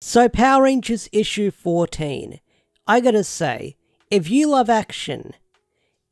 So Power Rangers issue 14. I gotta say, if you love action,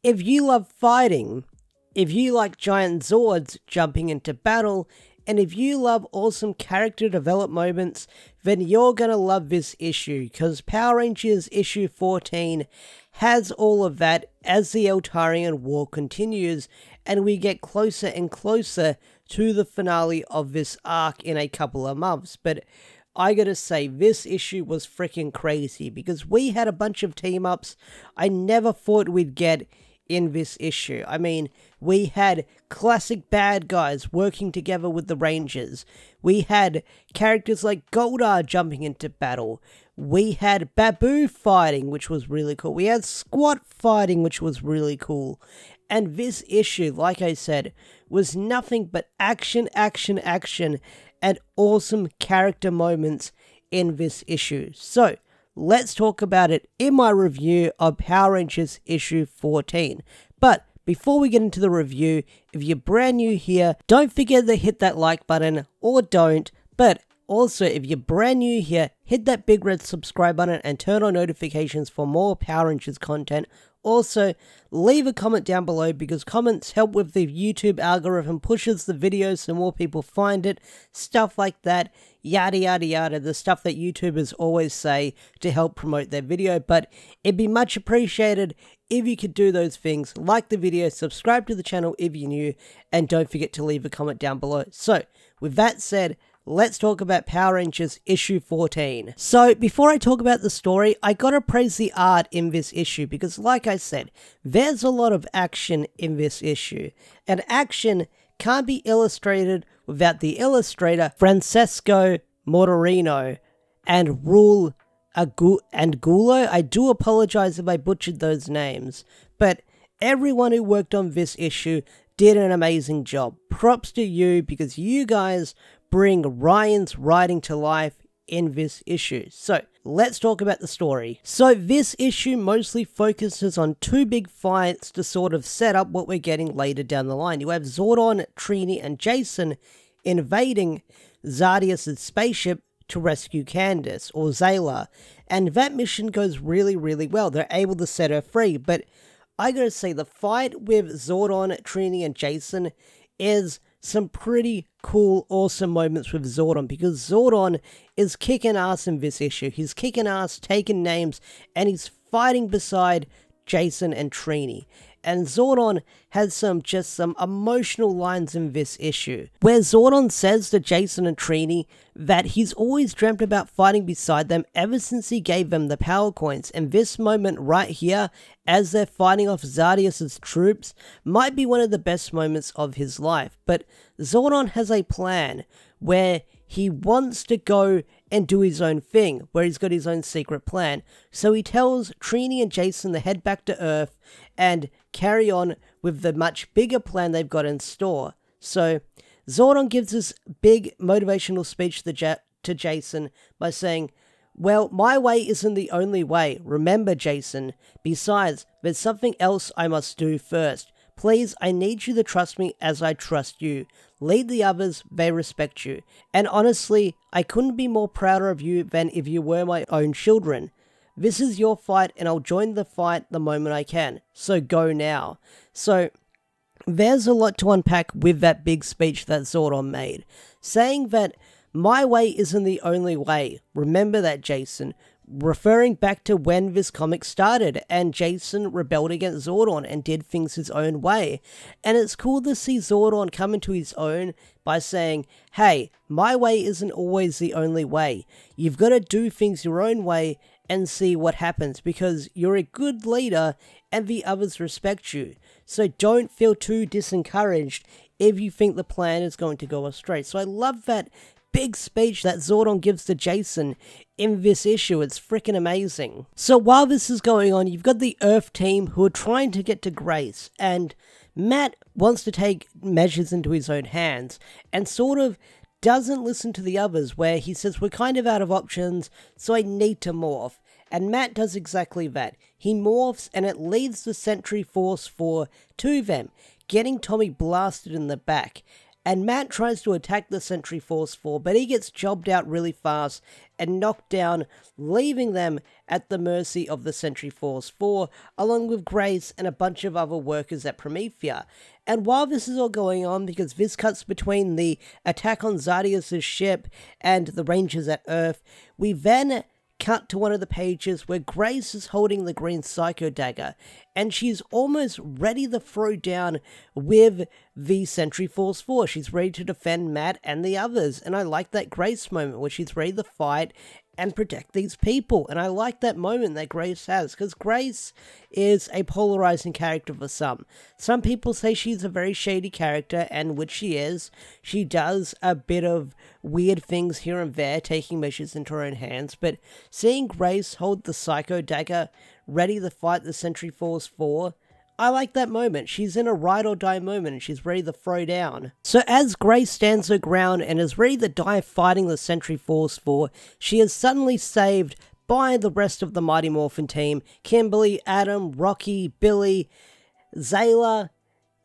if you love fighting, if you like giant Zords jumping into battle, and if you love awesome character development moments, then you're gonna love this issue, because Power Rangers issue 14 has all of that as the Eltarian War continues, and we get closer and closer to the finale of this arc in a couple of months. But I gotta say, this issue was freaking crazy, because we had a bunch of team-ups I never thought we'd get in this issue. I mean, we had classic bad guys working together with the Rangers. We had characters like Goldar jumping into battle. We had Babu fighting, which was really cool. We had Squat fighting, which was really cool. And this issue, like I said, was nothing but action, action, action, and awesome character moments in this issue. So, let's talk about it in my review of Power Rangers issue 14. But before we get into the review, if you're brand new here, don't forget to hit that like button, or don't. But also, if you're brand new here, hit that big red subscribe button and turn on notifications for more Power Rangers content. Also, leave a comment down below, because comments help with the YouTube algorithm, pushes the videos so more people find it, stuff like that, yada yada yada, the stuff that YouTubers always say to help promote their video. But it'd be much appreciated if you could do those things, like the video, subscribe to the channel if you're new, and don't forget to leave a comment down below. So, with that said, let's talk about Power Rangers issue 14. So, before I talk about the story, I gotta praise the art in this issue, because like I said, there's a lot of action in this issue, and action can't be illustrated without the illustrator Francesco Mortorino and Rule Angulo. I do apologize if I butchered those names, but everyone who worked on this issue did an amazing job. Props to you, because you guys bring Ryan's writing to life in this issue. So, let's talk about the story. So, this issue mostly focuses on two big fights to sort of set up what we're getting later down the line. You have Zordon, Trini, and Jason invading Zartus' spaceship to rescue Candace, or Zayla, and that mission goes really, really well. They're able to set her free, but I gotta say, the fight with Zordon, Trini, and Jason is some pretty cool, awesome moments with Zordon, because Zordon is kicking ass in this issue. He's kicking ass, taking names, and he's fighting beside Jason and Trini. And Zordon has some emotional lines in this issue, where Zordon says to Jason and Trini that he's always dreamt about fighting beside them ever since he gave them the power coins, and this moment right here, as they're fighting off Zartus' troops, might be one of the best moments of his life. But Zordon has a plan where he wants to go and do his own thing, where he's got his own secret plan. So he tells Trini and Jason to head back to Earth and carry on with the much bigger plan they've got in store. So Zordon gives this big motivational speech to Jason by saying, "Well, my way isn't the only way. Remember, Jason. Besides, there's something else I must do first. Please, I need you to trust me as I trust you. Lead the others, they respect you. And honestly, I couldn't be more prouder of you than if you were my own children. This is your fight, and I'll join the fight the moment I can. So go now." So, there's a lot to unpack with that big speech that Zordon made, saying that my way isn't the only way. Remember that, Jason. Referring back to when this comic started, and Jason rebelled against Zordon and did things his own way. And it's cool to see Zordon come into his own by saying, hey, my way isn't always the only way. You've got to do things your own way and see what happens, because you're a good leader and the others respect you. So don't feel too disencouraged if you think the plan is going to go astray. So I love that big speech that Zordon gives to Jason in this issue. It's freaking amazing. So while this is going on, you've got the Earth team who are trying to get to Grace, and Matt wants to take measures into his own hands and sort of doesn't listen to the others, where he says, we're kind of out of options, so I need to morph. And Matt does exactly that. He morphs, and it leads the Sentry Force Four to them, getting Tommy blasted in the back. and Matt tries to attack the Sentry Force Four, but he gets jobbed out really fast and knocked down, leaving them at the mercy of the Sentry Force Four, along with Grace and a bunch of other workers at Promethea. And while this is all going on, because this cuts between the attack on Zartus' ship and the Rangers at Earth, we then cut to one of the pages where Grace is holding the green Psycho Dagger, and she's almost ready to throw down with the Sentry Force 4. She's ready to defend Matt and the others, and I like that Grace moment where she's ready to fight and protect these people, and I like that moment that Grace has, because Grace is a polarizing character for some. Some people say she's a very shady character, and which she is. She does a bit of weird things here and there, taking measures into her own hands, but seeing Grace hold the Psycho Dagger, ready to fight the Sentry Force 4, I like that moment. She's in a ride or die moment and she's ready to throw down. So as Grace stands her ground and is ready to die fighting the Sentry Force 4, she is suddenly saved by the rest of the Mighty Morphin team. Kimberly, Adam, Rocky, Billy, Zayla,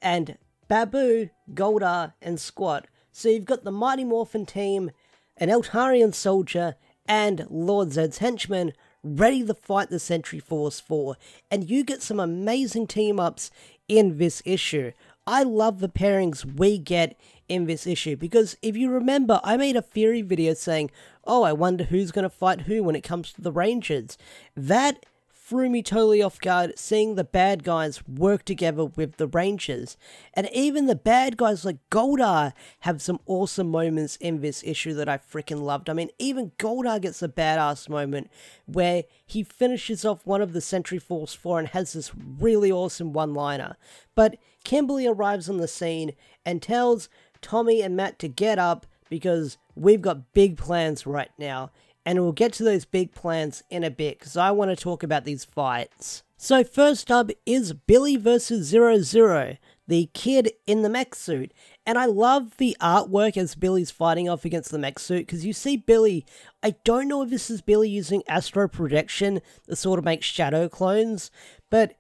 and Babu, Goldar, and Squat. So you've got the Mighty Morphin team, an Eltarian soldier, and Lord Zedd's henchman ready to fight the Sentry Force 4, and you get some amazing team-ups in this issue. I love the pairings we get in this issue, because if you remember, I made a theory video saying, oh, I wonder who's going to fight who when it comes to the Rangers. That threw me totally off guard, seeing the bad guys work together with the Rangers. And even the bad guys like Goldar have some awesome moments in this issue that I freaking loved. I mean, even Goldar gets a badass moment where he finishes off one of the Sentry Force 4 and has this really awesome one-liner. But Kimberly arrives on the scene and tells Tommy and Matt to get up because we've got big plans right now. And we'll get to those big plans in a bit, because I want to talk about these fights. So first up is Billy versus 00, the kid in the mech suit. And I love the artwork as Billy's fighting off against the mech suit, because you see Billy, I don't know if this is Billy using astro projection to sort of make shadow clones, but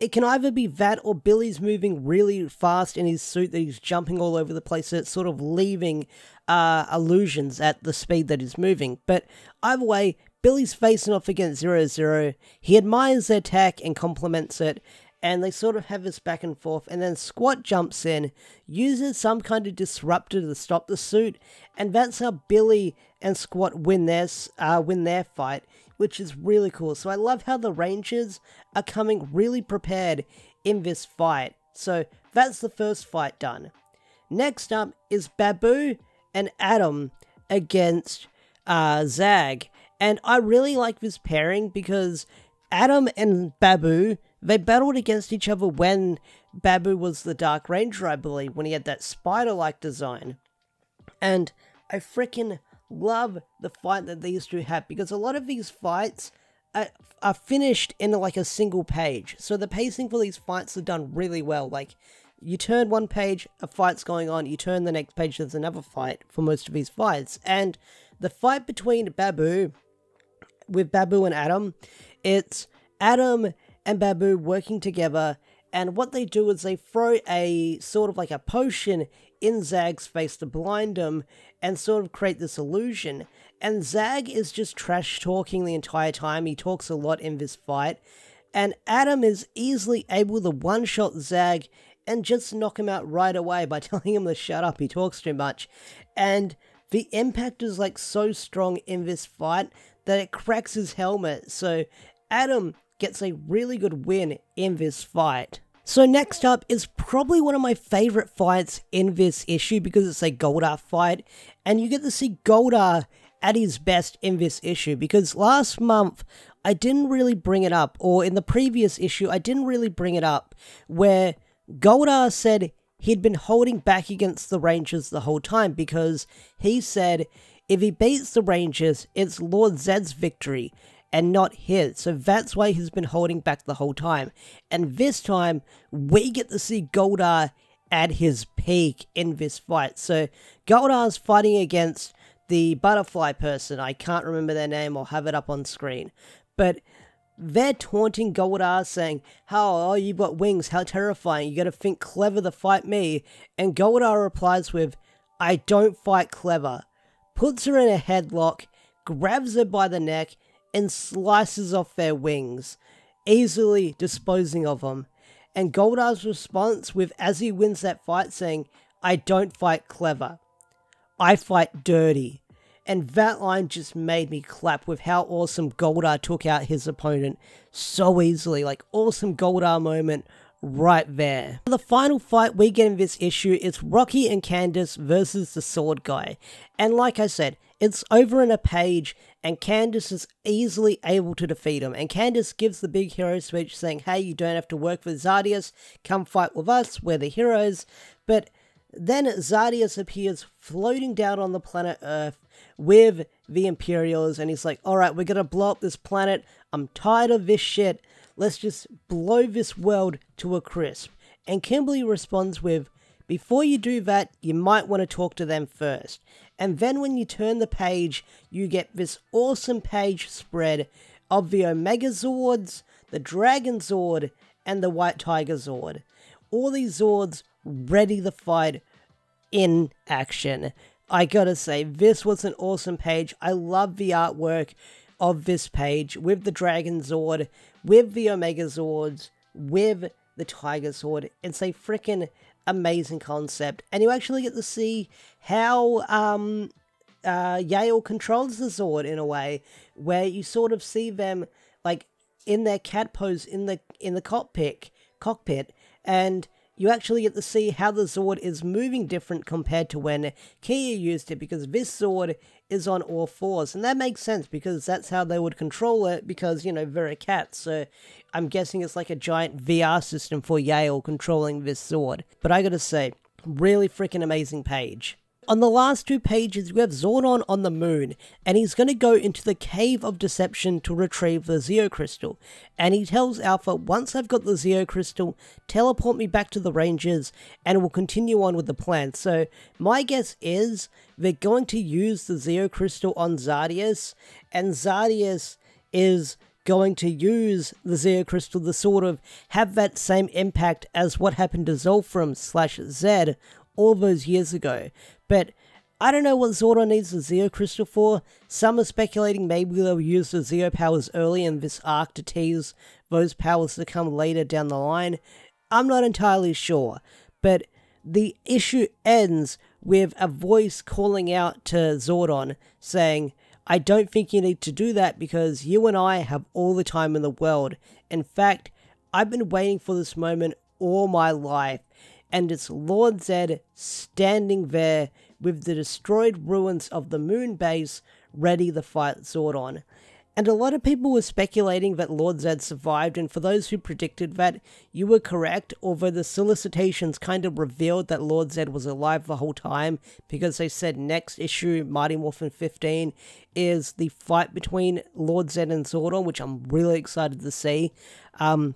it can either be that or Billy's moving really fast in his suit that he's jumping all over the place, so it's sort of leaving illusions at the speed that he's moving. But either way, Billy's facing off against 00. He admires their attack and compliments it, and they sort of have this back and forth, and then Squat jumps in, uses some kind of disruptor to stop the suit, and that's how Billy and Squat win their fight, which is really cool. So I love how the Rangers are coming really prepared in this fight. So that's the first fight done. Next up is Babu and Adam against Zag. And I really like this pairing because Adam and Babu, they battled against each other when Babu was the Dark Ranger, I believe, when he had that spider-like design. And I freaking love the fight that these two have, because a lot of these fights are finished in like a single page. So the pacing for these fights are done really well. Like, you turn one page, a fight's going on, you turn the next page, there's another fight for most of these fights. And the fight between Babu and Adam, it's Adam and Babu working together, and what they do is they throw a sort of like a potion in Zag's face to blind him and sort of create this illusion. And Zag is just trash talking the entire time. He talks a lot in this fight, and Adam is easily able to one-shot Zag and just knock him out right away by telling him to shut up, he talks too much. And the impact is like so strong in this fight that it cracks his helmet, so Adam gets a really good win in this fight. So next up is probably one of my favorite fights in this issue, because it's a Goldar fight, and you get to see Goldar at his best in this issue, because last month I didn't really bring it up, or in the previous issue I didn't really bring it up, where Goldar said he'd been holding back against the Rangers the whole time, because he said if he beats the Rangers, it's Lord Zedd's victory and not his. So that's why he's been holding back the whole time. And this time, we get to see Goldar at his peak in this fight. So Goldar's fighting against the butterfly person. I can't remember their name. I'll have it up on screen. But they're taunting Goldar, saying, oh, you've got wings, how terrifying, you gotta think clever to fight me. And Goldar replies with, I don't fight clever, puts her in a headlock, grabs her by the neck, and slices off their wings, easily disposing of them. And Goldar's response with, as he wins that fight, saying, I don't fight clever, I fight dirty. And that line just made me clap with how awesome Goldar took out his opponent so easily. Like, awesome Goldar moment right there. The final fight we get in this issue is Rocky and Candace versus the Sword Guy. And like I said, it's over in a page, and Candace is easily able to defeat him. And Candace gives the big hero speech saying, hey, you don't have to work with Zartus, come fight with us, we're the heroes. But then Zartus appears floating down on the planet Earth with the Imperials, and he's like, alright, we're gonna blow up this planet, I'm tired of this shit, let's just blow this world to a crisp. And Kimberly responds with, before you do that, you might want to talk to them first. And then when you turn the page, you get this awesome page spread of the Omega Zords, the Dragon Zord, and the White Tiger Zord. All these Zords ready to fight in action. I gotta say, this was an awesome page. I love the artwork of this page with the Dragon Zord, with the Omega Zords, with the Tiger Zord. It's a freaking amazing concept, and you actually get to see how Yale controls the Zord in a way where you sort of see them like in their cat pose in the cockpit, and you actually get to see how the Zord is moving different compared to when Kia used it, because this Zord is on all fours, and that makes sense because that's how they would control it, because, you know, they're a cat, so I'm guessing it's like a giant VR system for Yale controlling this Zord. But I gotta say, really freaking amazing page. On the last two pages, we have Zordon on the moon, and he's going to go into the Cave of Deception to retrieve the Zeo Crystal. And he tells Alpha, once I've got the Zeo Crystal, teleport me back to the Rangers, and we'll continue on with the plan. So, my guess is, they're going to use the Zeo Crystal on Zartus, and Zartus is going to use the Zeo Crystal to sort of have that same impact as what happened to Zolfram/Zed all those years ago. But I don't know what Zordon needs the Zeo Crystal for. Some are speculating maybe they'll use the Zeo powers early in this arc to tease those powers to come later down the line. I'm not entirely sure, but the issue ends with a voice calling out to Zordon saying, I don't think you need to do that because you and I have all the time in the world. In fact, I've been waiting for this moment all my life. And it's Lord Zed standing there with the destroyed ruins of the moon base ready to fight Zordon. And a lot of people were speculating that Lord Zed survived, and for those who predicted that, you were correct, although the solicitations kind of revealed that Lord Zed was alive the whole time, because they said next issue, Mighty Morphin 15, is the fight between Lord Zed and Zordon, which I'm really excited to see. But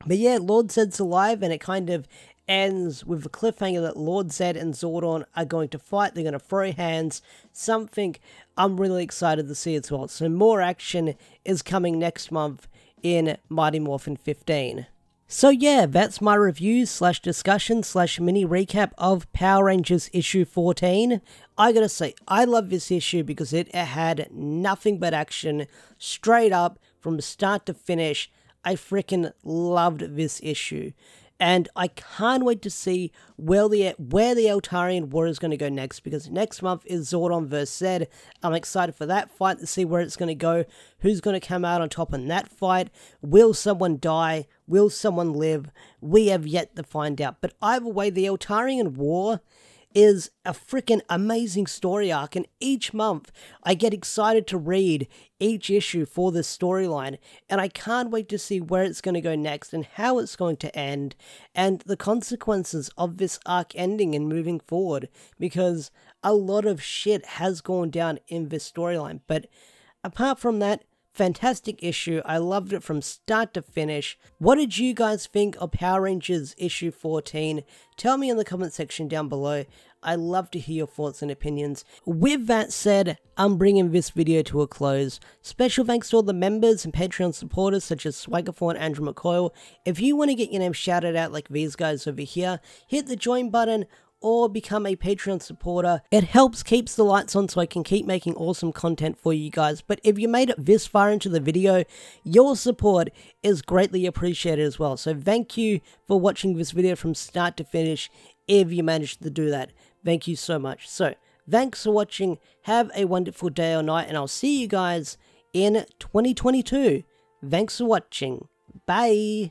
yeah, Lord Zed's alive, and it kind of ends with the cliffhanger that Lord Zed and Zordon are going to fight. They're going to throw hands, something I'm really excited to see as well. So more action is coming next month in Mighty Morphin 15. So yeah, that's my review / discussion / mini recap of Power Rangers issue 14. I gotta say, I love this issue because it had nothing but action, straight up, from start to finish. I freaking loved this issue. And I can't wait to see where the Eltarian War is going to go next, because next month is Zordon vs. Zed. I'm excited for that fight to see where it's going to go, who's going to come out on top in that fight, will someone die, will someone live, we have yet to find out. But either way, the Eltarian War is a freaking amazing story arc, and each month I get excited to read each issue for this storyline, and I can't wait to see where it's going to go next and how it's going to end and the consequences of this arc ending and moving forward, because a lot of shit has gone down in this storyline. But apart from that, fantastic issue. I loved it from start to finish. What did you guys think of Power Rangers issue 14? Tell me in the comment section down below. I love to hear your thoughts and opinions. With that said, I'm bringing this video to a close. Special thanks to all the members and Patreon supporters such as Swaggerfor and Andrew McCoyle. If you want to get your name shouted out like these guys over here, hit the join button. or become a Patreon supporter. It helps keeps the lights on so I can keep making awesome content for you guys. But if you made it this far into the video, your support is greatly appreciated as well. So thank you for watching this video from start to finish if you managed to do that. Thank you so much. So thanks for watching, have a wonderful day or night, and I'll see you guys in 2022. Thanks for watching. Bye.